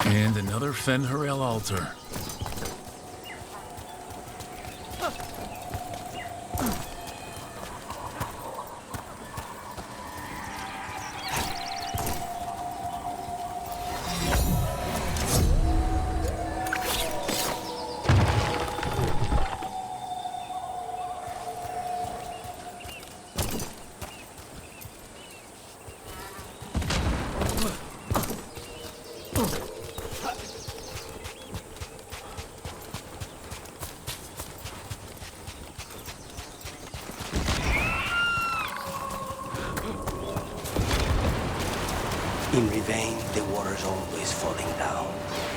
And another Fen'Harel altar. In Rivain, the water's always falling down.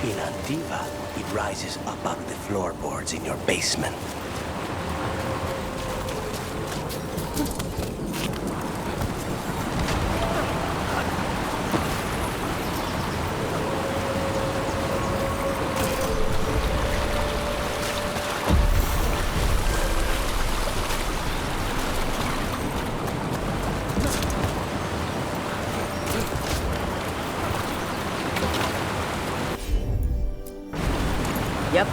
In Antiva, it rises above the floorboards in your basement. Yep.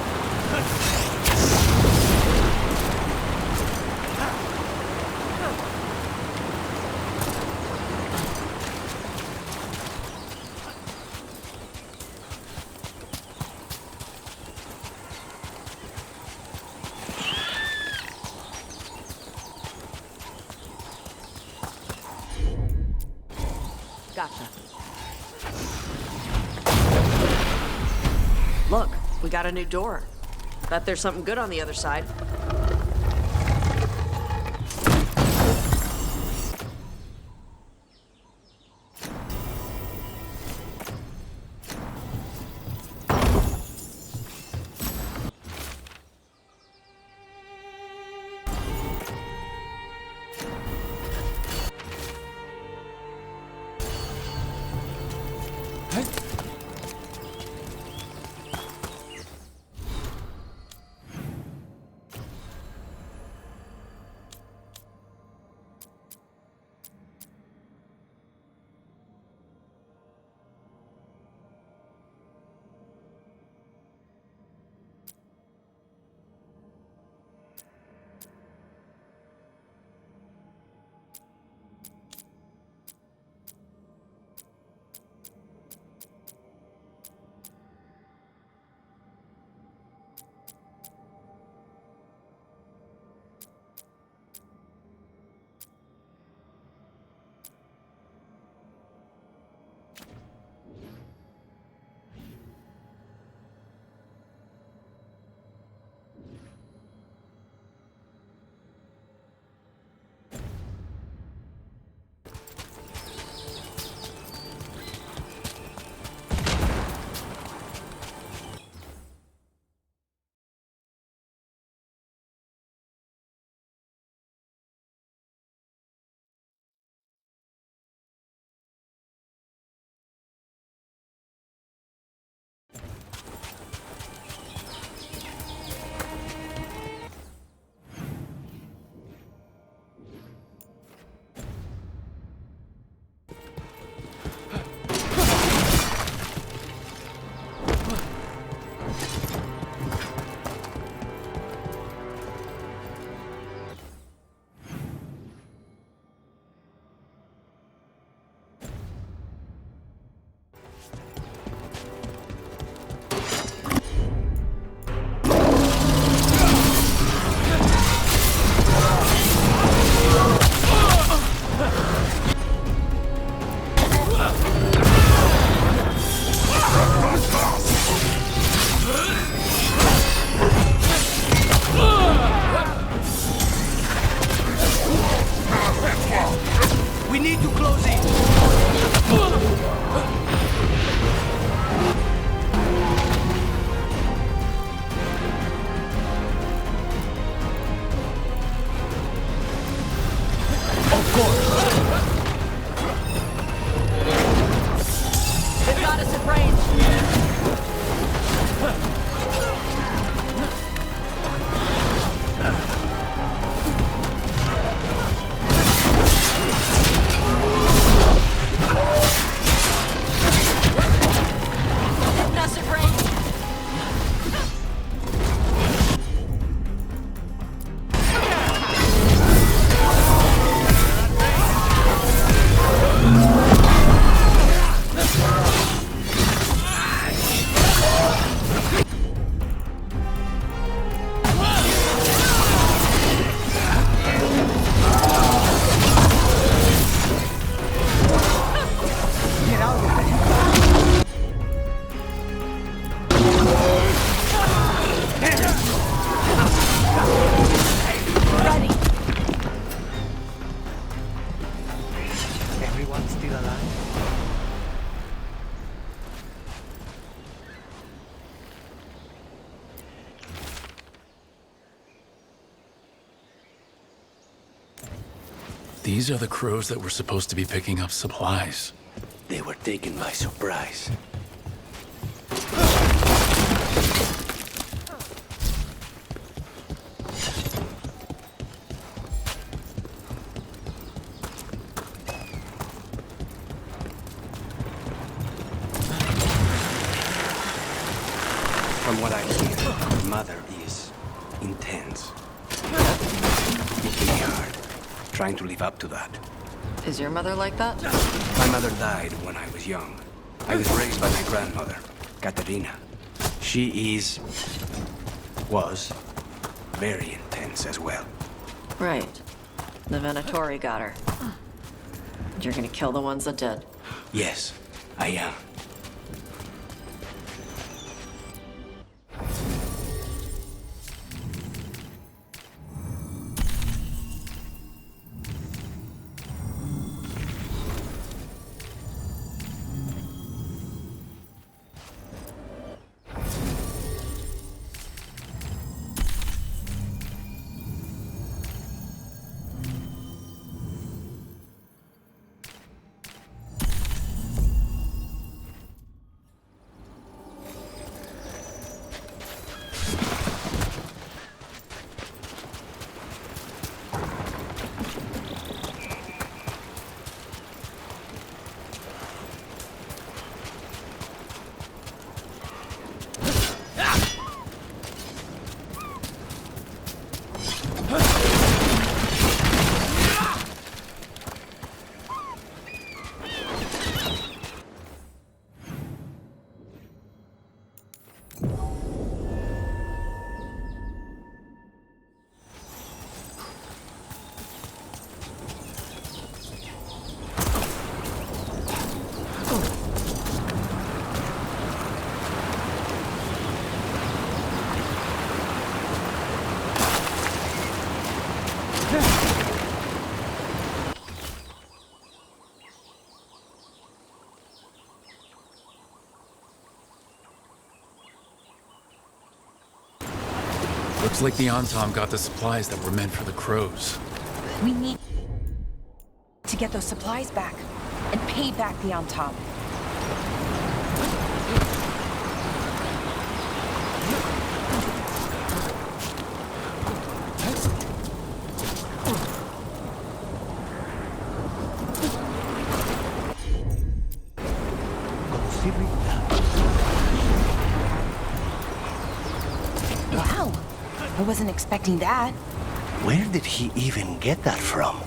Gotcha. Look, we got a new door. Bet there's something good on the other side. everyone still alive? These are the crows that were supposed to be picking up supplies. They were taken by surprise. From what I hear, Mother is intense. It can be hard, trying to live up to that. Is your mother like that? My mother died when I was young. I was raised by my grandmother, Katerina. She was very intense as well. Right. The Venatori got her. You're gonna kill the ones that did. Yes, I am. Looks like the Antom got the supplies that were meant for the crows. We need to get those supplies back and pay back the Antom. Wow, I wasn't expecting that. Where did he even get that from?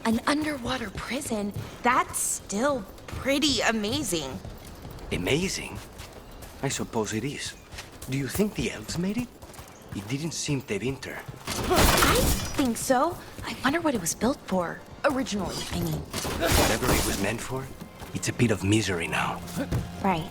An underwater prison? That's still pretty amazing. Amazing? I suppose it is. Do you think the elves made it? It didn't seem ter inter. I think so. I wonder what it was built for. Originally, I mean. Whatever it was meant for, it's a bit of misery now. Right.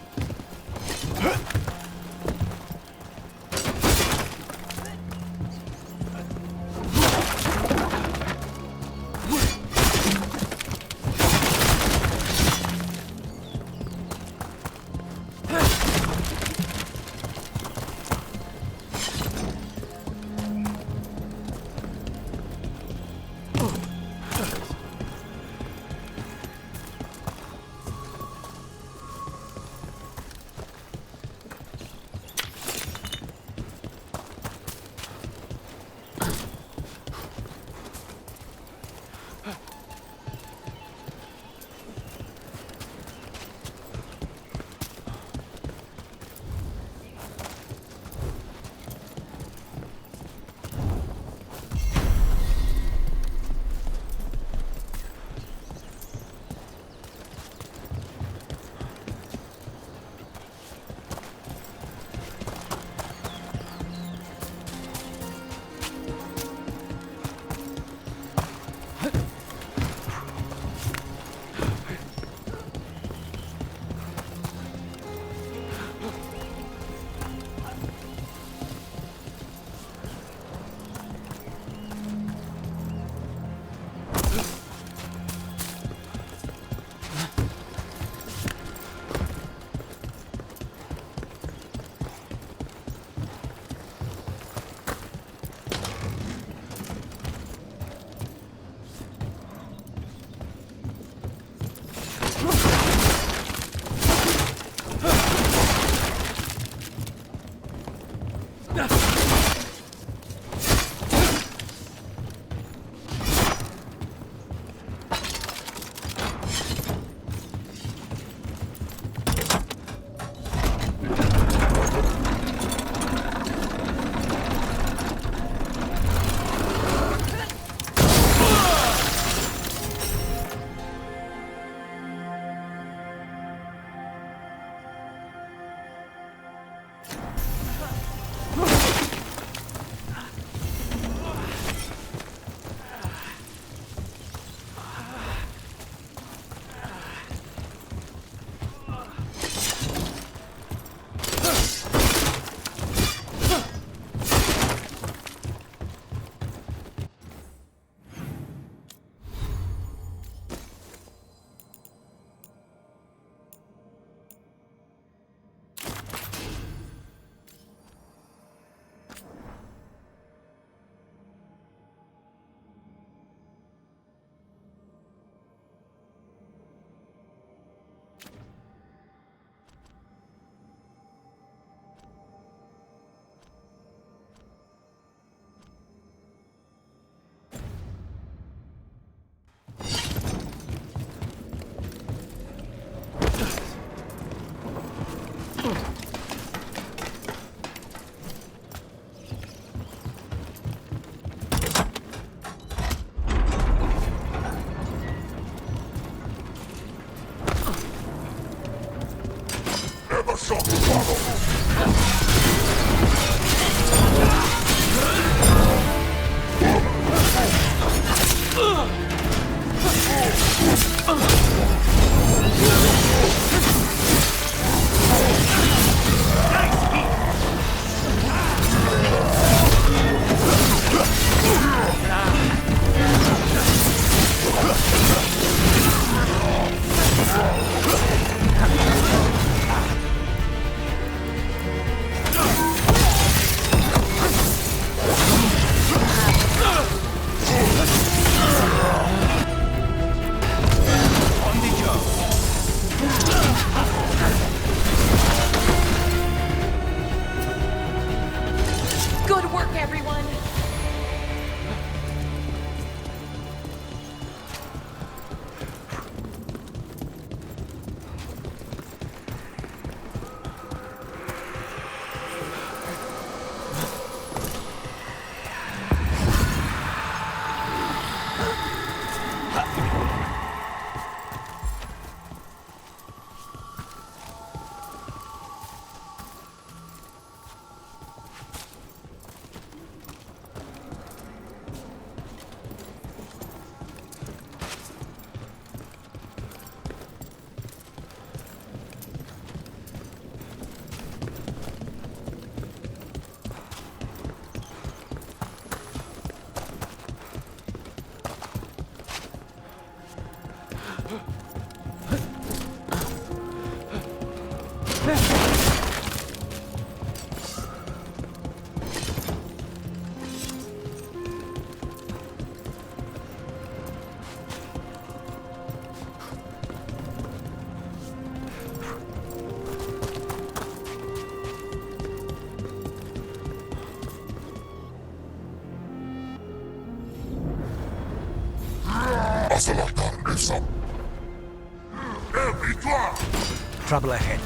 Trouble ahead.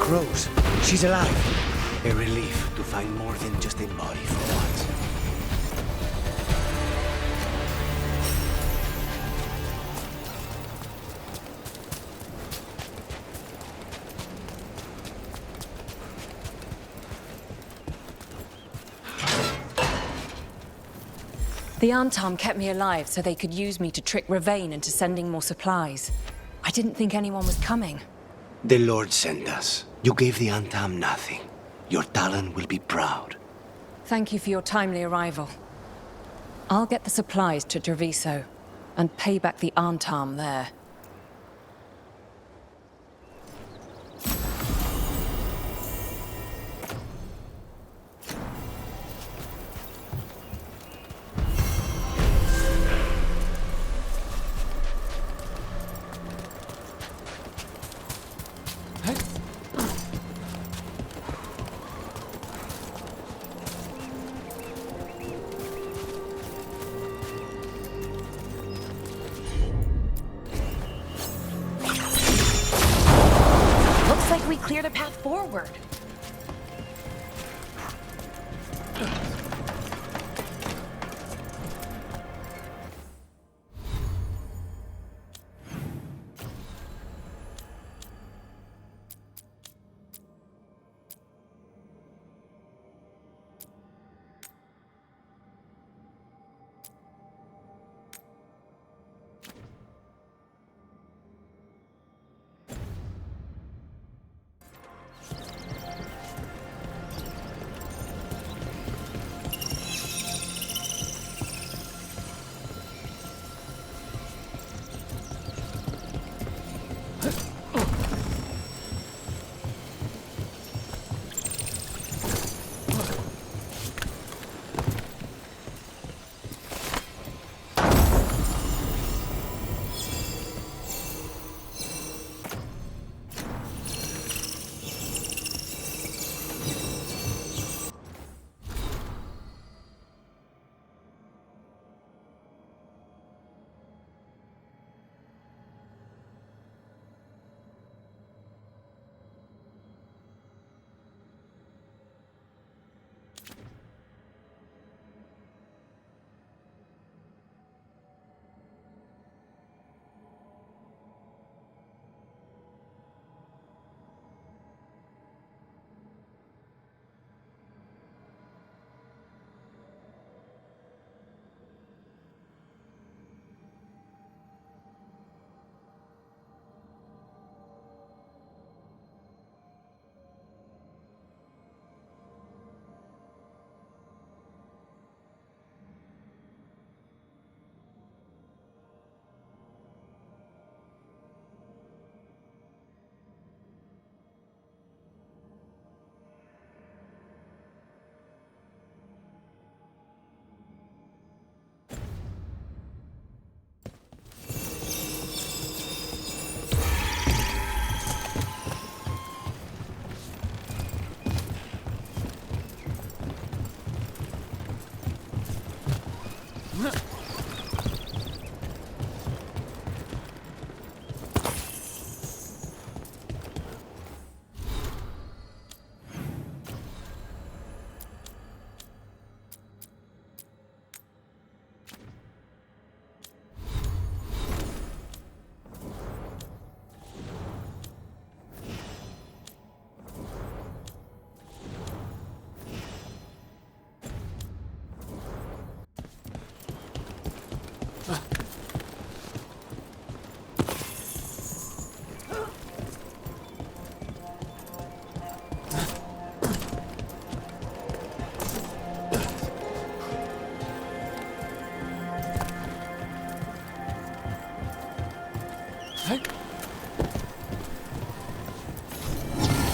Rose, she's alive. A relief to find more than just a body for once. The Antom kept me alive so they could use me to trick Ravain into sending more supplies. I didn't think anyone was coming. The Lord sent us. You gave the Antam nothing. Your Talon will be proud. Thank you for your timely arrival. I'll get the supplies to Treviso and pay back the Antom there. Looks like we cleared a path forward.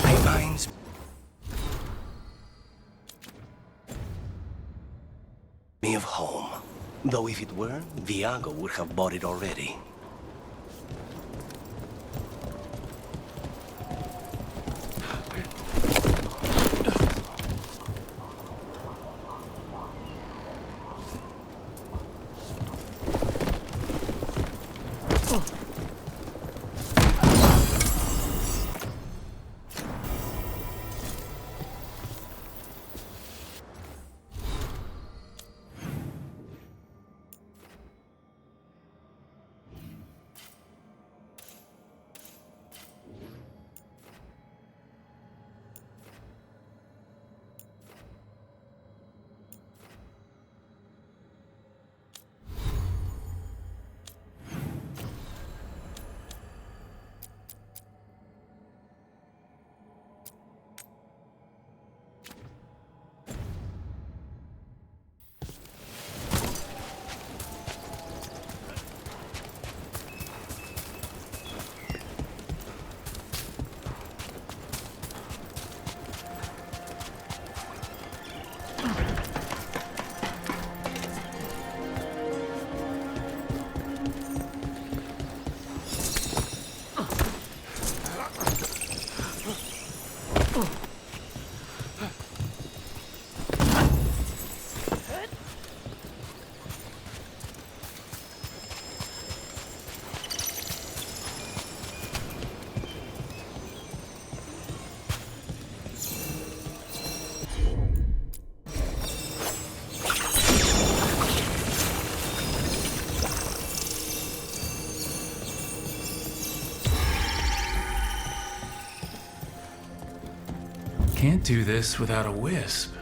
Reminds me of home. Though if it were, Viago would have bought it already. Can't do this without a wisp.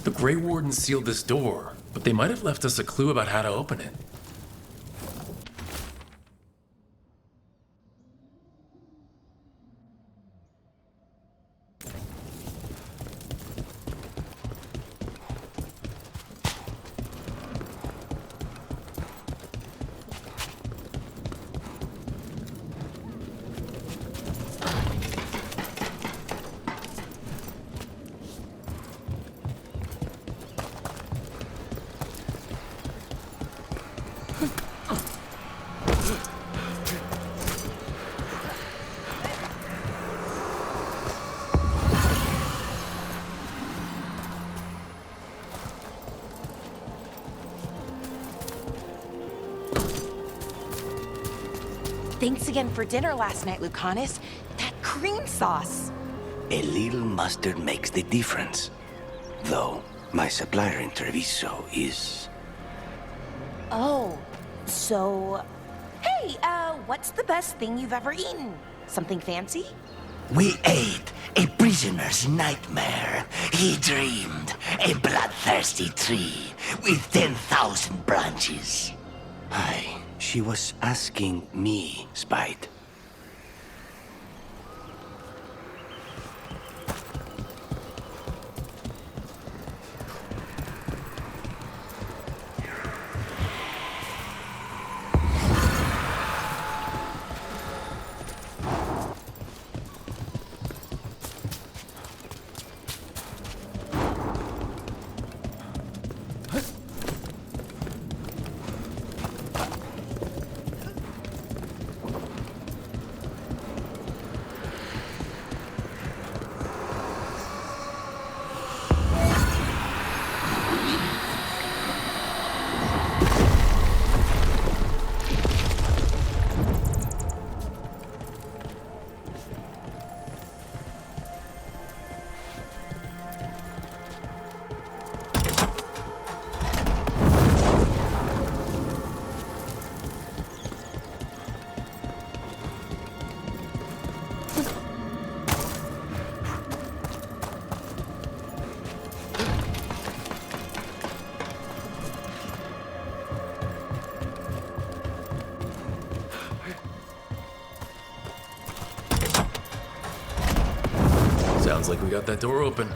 The Grey Wardens sealed this door, but they might have left us a clue about how to open it. Thanks again for dinner last night, Lucanus. That cream sauce. A little mustard makes the difference. Though, my supplier in Treviso is... Oh, so... Hey, what's the best thing you've ever eaten? Something fancy? We ate a prisoner's nightmare. He dreamed a bloodthirsty tree with 10,000 branches. Aye, she was asking me, Spite. Sounds like we got that door open.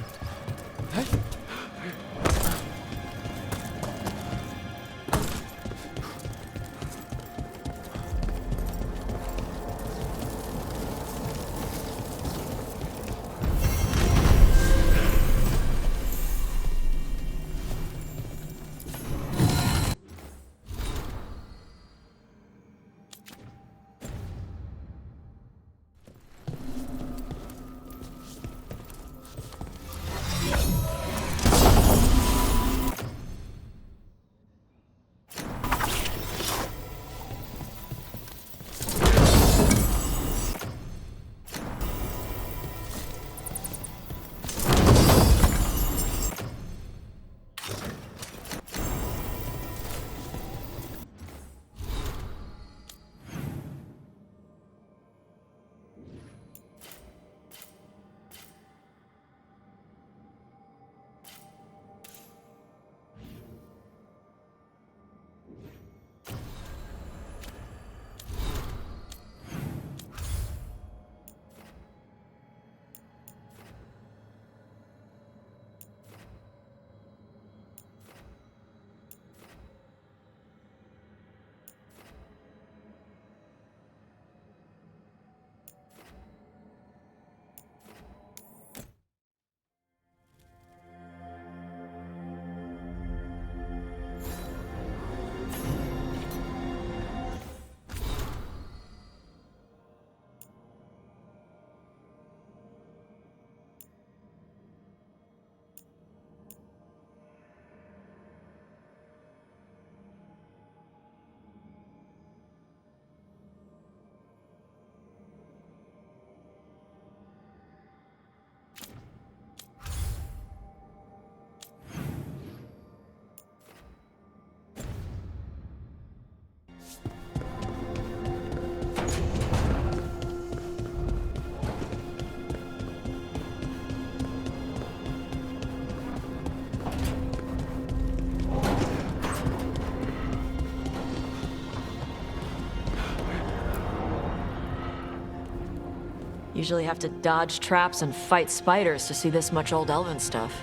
Usually have to dodge traps and fight spiders to see this much old elven stuff.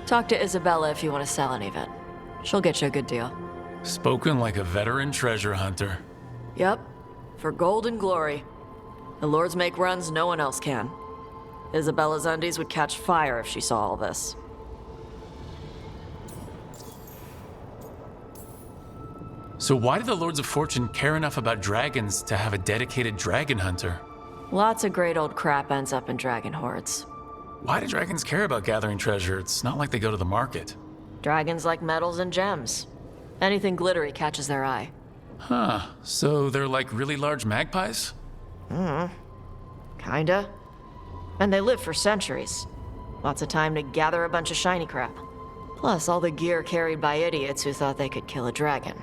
Talk to Isabella if you want to sell any of it. She'll get you a good deal. Spoken like a veteran treasure hunter. Yep, for gold and glory. The lords make runs no one else can. Isabella's undies would catch fire if she saw all this. So why do the Lords of Fortune care enough about dragons to have a dedicated dragon hunter? Lots of great old crap ends up in dragon hordes. Why do dragons care about gathering treasure? It's not like they go to the market. Dragons like metals and gems. Anything glittery catches their eye. Huh, so they're like really large magpies? Kinda. And they live for centuries. Lots of time to gather a bunch of shiny crap. Plus all the gear carried by idiots who thought they could kill a dragon.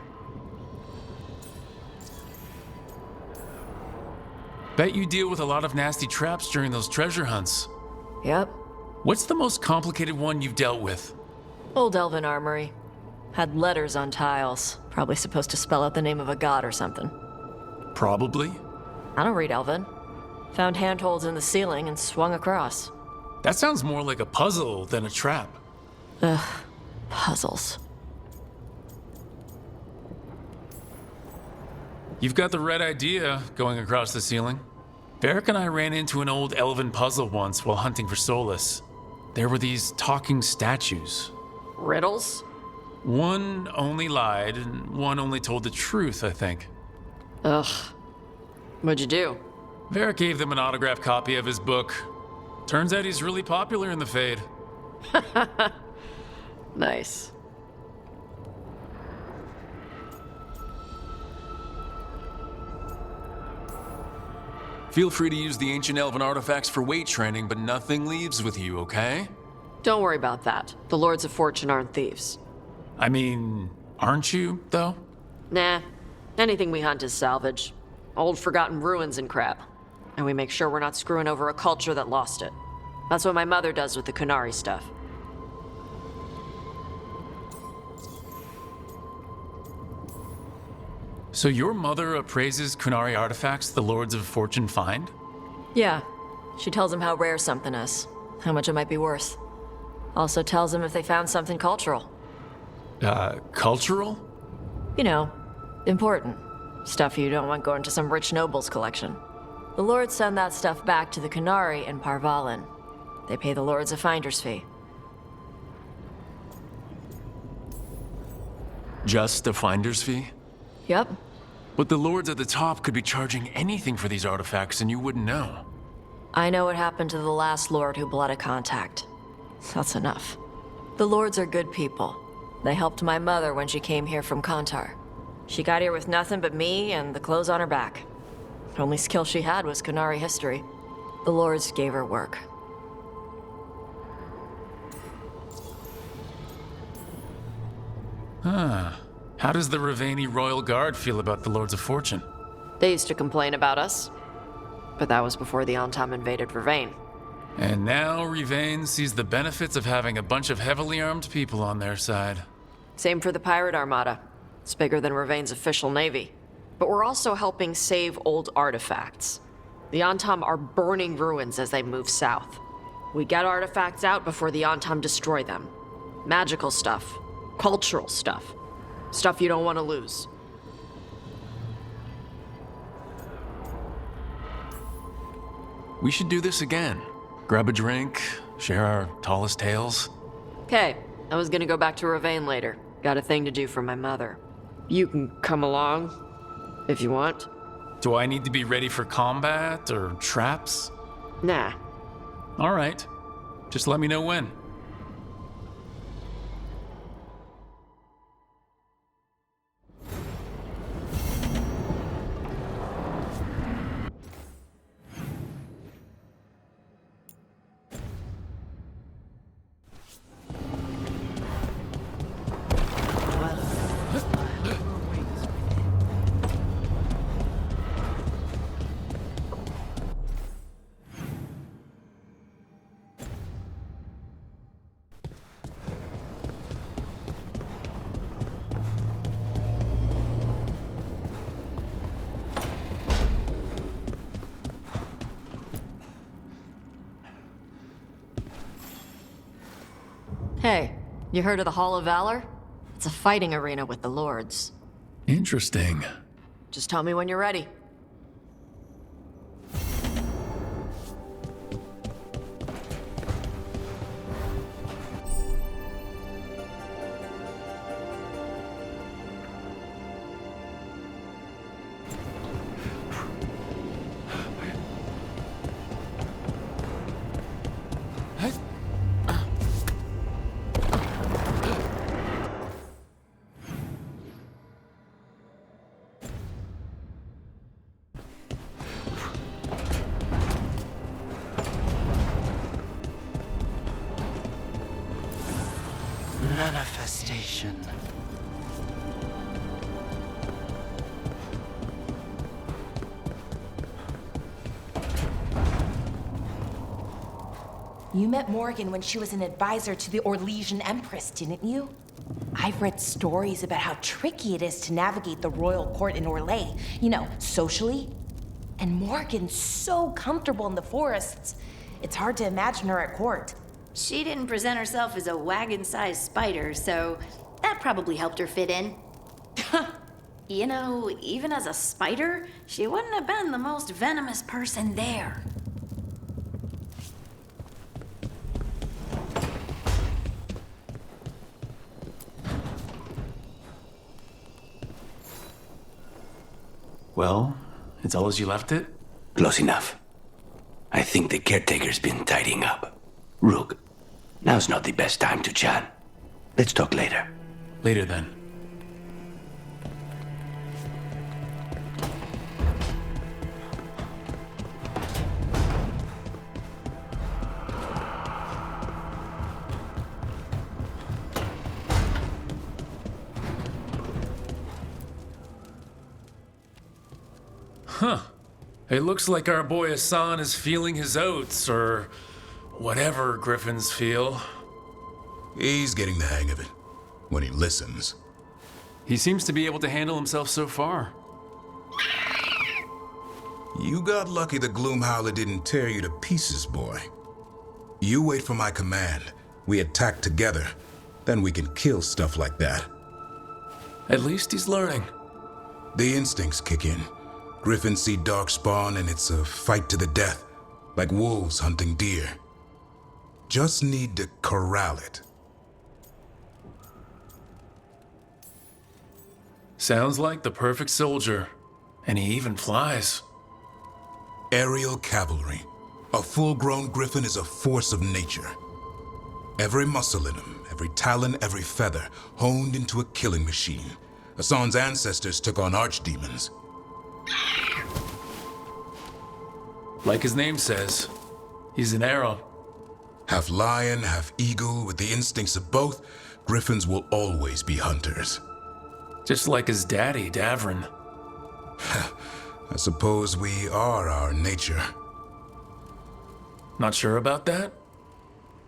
Bet you deal with a lot of nasty traps during those treasure hunts. Yep. What's the most complicated one you've dealt with? Old elven armory. Had letters on tiles. Probably supposed to spell out the name of a god or something. Probably. I don't read elven. Found handholds in the ceiling and swung across. That sounds more like a puzzle than a trap. Puzzles. You've got the right idea, going across the ceiling. Varric and I ran into an old elven puzzle once while hunting for Solus. There were these talking statues. Riddles? One only lied, and one only told the truth, I think. Ugh. What'd you do? Varric gave them an autographed copy of his book. Turns out he's really popular in the Fade. Nice. Feel free to use the ancient elven artifacts for weight training, but nothing leaves with you, okay? Don't worry about that. The Lords of Fortune aren't thieves. I mean, aren't you, though? Nah. Anything we hunt is salvage. Old forgotten ruins and crap. And we make sure we're not screwing over a culture that lost it. That's what my mother does with the Kunari stuff. So your mother appraises Kunari artifacts the Lords of Fortune find? Yeah. She tells them how rare something is, how much it might be worth. Also tells them if they found something cultural. Cultural? You know, important. Stuff you don't want going to some rich noble's collection. The Lords send that stuff back to the Kunari in Parvalin. They pay the Lords a finder's fee. Just a finder's fee? Yep. But the Lords at the top could be charging anything for these artifacts and you wouldn't know. I know what happened to the last Lord who blooded contact. That's enough. The Lords are good people. They helped my mother when she came here from Kantar. She got here with nothing but me and the clothes on her back. The only skill she had was Kunari history. The Lords gave her work. How does the Ravani Royal Guard feel about the Lords of Fortune? They used to complain about us. But that was before the Antam invaded Vervain. And now Rivane sees the benefits of having a bunch of heavily armed people on their side. Same for the Pirate Armada. It's bigger than Ravain's official navy. But we're also helping save old artifacts. The Antam are burning ruins as they move south. We get artifacts out before the Antam destroy them. Magical stuff. Cultural stuff. Stuff you don't want to lose. We should do this again. Grab a drink, share our tallest tales. Okay, I was gonna go back to Ravain later. Got a thing to do for my mother. You can come along, if you want. Do I need to be ready for combat or traps? Nah. All right. Just let me know when. Hey, you heard of the Hall of Valor? It's a fighting arena with the Lords. Interesting. Just tell me when you're ready. manifestation. You met Morgan when she was an advisor to the Orlesian Empress, didn't you? I've read stories about how tricky it is to navigate the royal court in Orlais, you know, socially. And Morgan's so comfortable in the forests, it's hard to imagine her at court. She didn't present herself as a wagon-sized spider, so that probably helped her fit in. You know, even as a spider, she wouldn't have been the most venomous person there. Well, it's all as you left it? Close enough. I think the caretaker's been tidying up. Rook, now's not the best time to chat. Let's talk later. Later then. Huh. It looks like our boy Hassan is feeling his oats, or whatever griffins feel. He's getting the hang of it, when he listens. He seems to be able to handle himself so far. You got lucky the Gloom Howler didn't tear you to pieces, boy. You wait for my command. We attack together. Then we can kill stuff like that. At least he's learning. The instincts kick in. Griffins see darkspawn and it's a fight to the death, like wolves hunting deer. Just need to corral it. Sounds like the perfect soldier. And he even flies. Aerial cavalry. A full-grown griffin is a force of nature. Every muscle in him, every talon, every feather, honed into a killing machine. Hassan's ancestors took on archdemons. Like his name says, he's an arrow. Half lion, half eagle, with the instincts of both, griffins will always be hunters. Just like his daddy, Davrin. I suppose we are our nature. Not sure about that?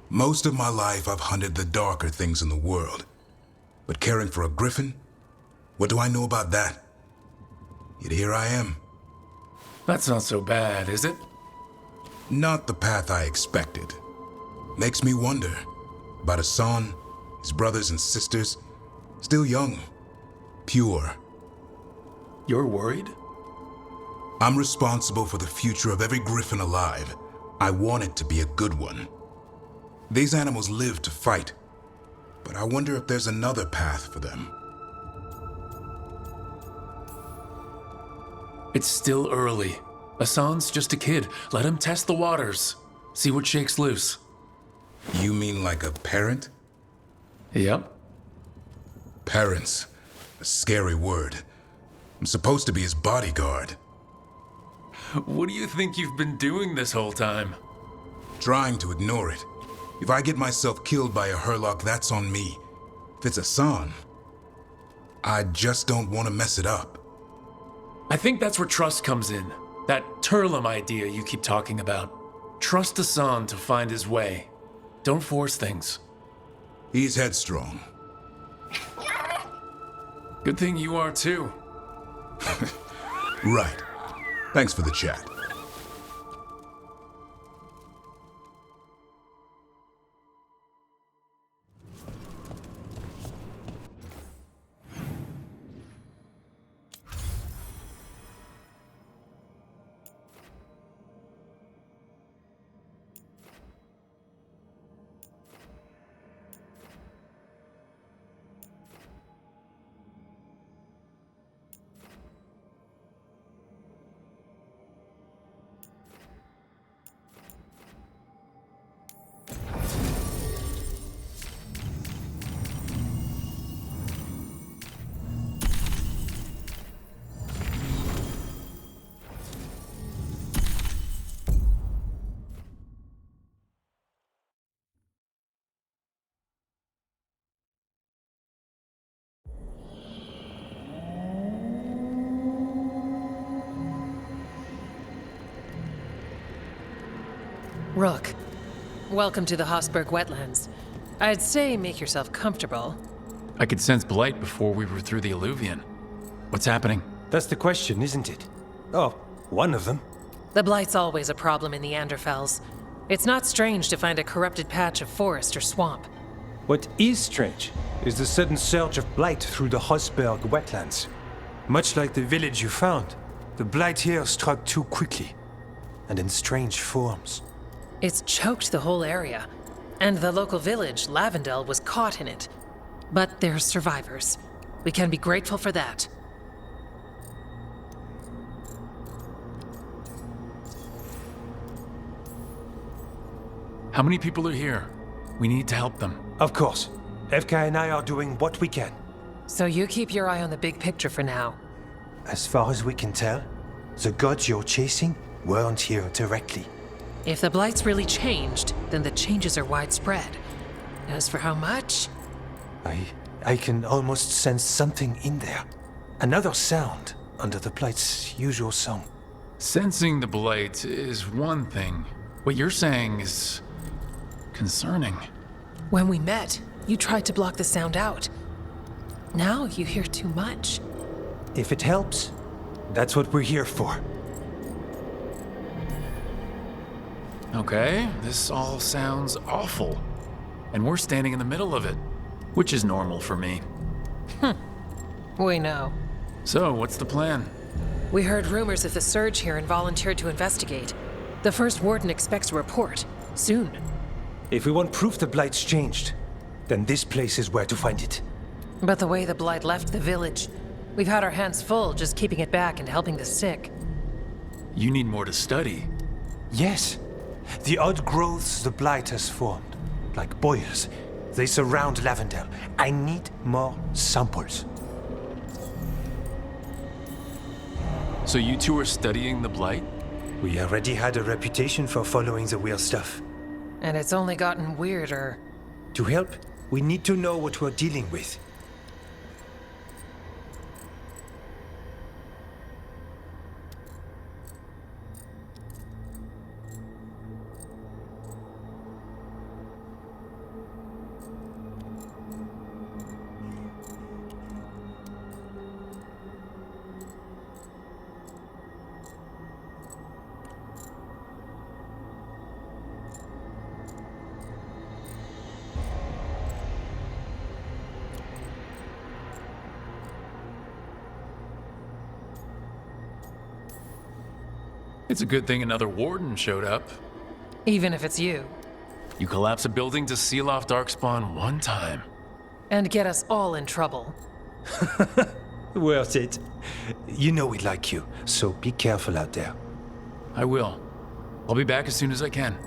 Most of my life I've hunted the darker things in the world. But caring for a griffin? What do I know about that? Yet here I am. That's not so bad, is it? Not the path I expected. Makes me wonder about Hassan, his brothers and sisters, still young, pure. You're worried? I'm responsible for the future of every griffin alive. I want it to be a good one. These animals live to fight, but I wonder if there's another path for them. It's still early. Hassan's just a kid. Let him test the waters. See what shakes loose. You mean like a parent? Yep. Parents. A scary word. I'm supposed to be his bodyguard. What do you think you've been doing this whole time? Trying to ignore it. If I get myself killed by a Hurlock, that's on me. If it's Hassan, I just don't want to mess it up. I think that's where trust comes in. That Turlum idea you keep talking about. Trust Hassan to find his way. Don't force things. He's headstrong. Good thing you are too. Right. Thanks for the chat. Rook, welcome to the Hosberg wetlands. I'd say make yourself comfortable. I could sense blight before we were through the alluvion. What's happening? That's the question, isn't it? Oh, one of them. The blight's always a problem in the Anderfels. It's not strange to find a corrupted patch of forest or swamp. What is strange is the sudden surge of blight through the Hosberg wetlands. Much like the village you found, the blight here struck too quickly, and in strange forms. It's choked the whole area, and the local village, Lavendel, was caught in it. But they're survivors. We can be grateful for that. How many people are here? We need to help them. Of course. FK and I are doing what we can. So you keep your eye on the big picture for now. As far as we can tell, the gods you're chasing weren't here directly. If the blight's really changed, then the changes are widespread. As for how much? I can almost sense something in there. Another sound under the blight's usual song. Sensing the blight is one thing. What you're saying is concerning. When we met, you tried to block the sound out. Now you hear too much. If it helps, that's what we're here for. Okay, this all sounds awful. And we're standing in the middle of it, which is normal for me. We know. So, what's the plan? We heard rumors of the surge here and volunteered to investigate. The first warden expects a report. Soon. If we want proof the blight's changed, then this place is where to find it. But the way the blight left the village, we've had our hands full just keeping it back and helping the sick. You need more to study. Yes. The odd growths the blight has formed, like boils, they surround Lavendel. I need more samples. So you two are studying the blight? We already had a reputation for following the weird stuff. And it's only gotten weirder. To help, we need to know what we're dealing with. It's a good thing another warden showed up. Even if it's you. You collapse a building to seal off Darkspawn one time. And get us all in trouble. Worth it. You know we like you, so be careful out there. I will. I'll be back as soon as I can.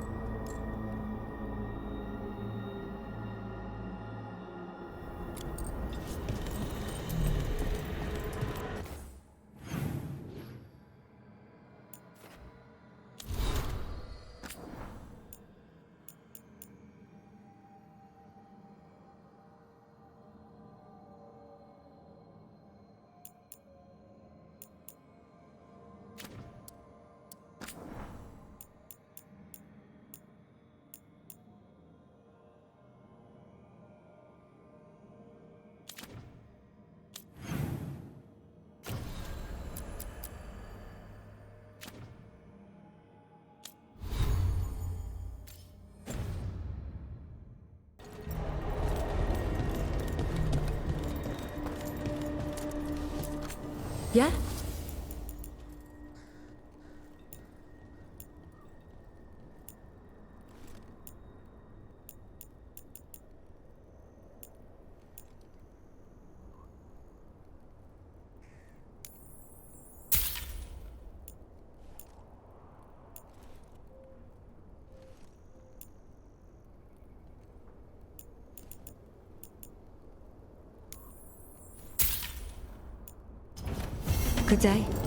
Yeah? Good day.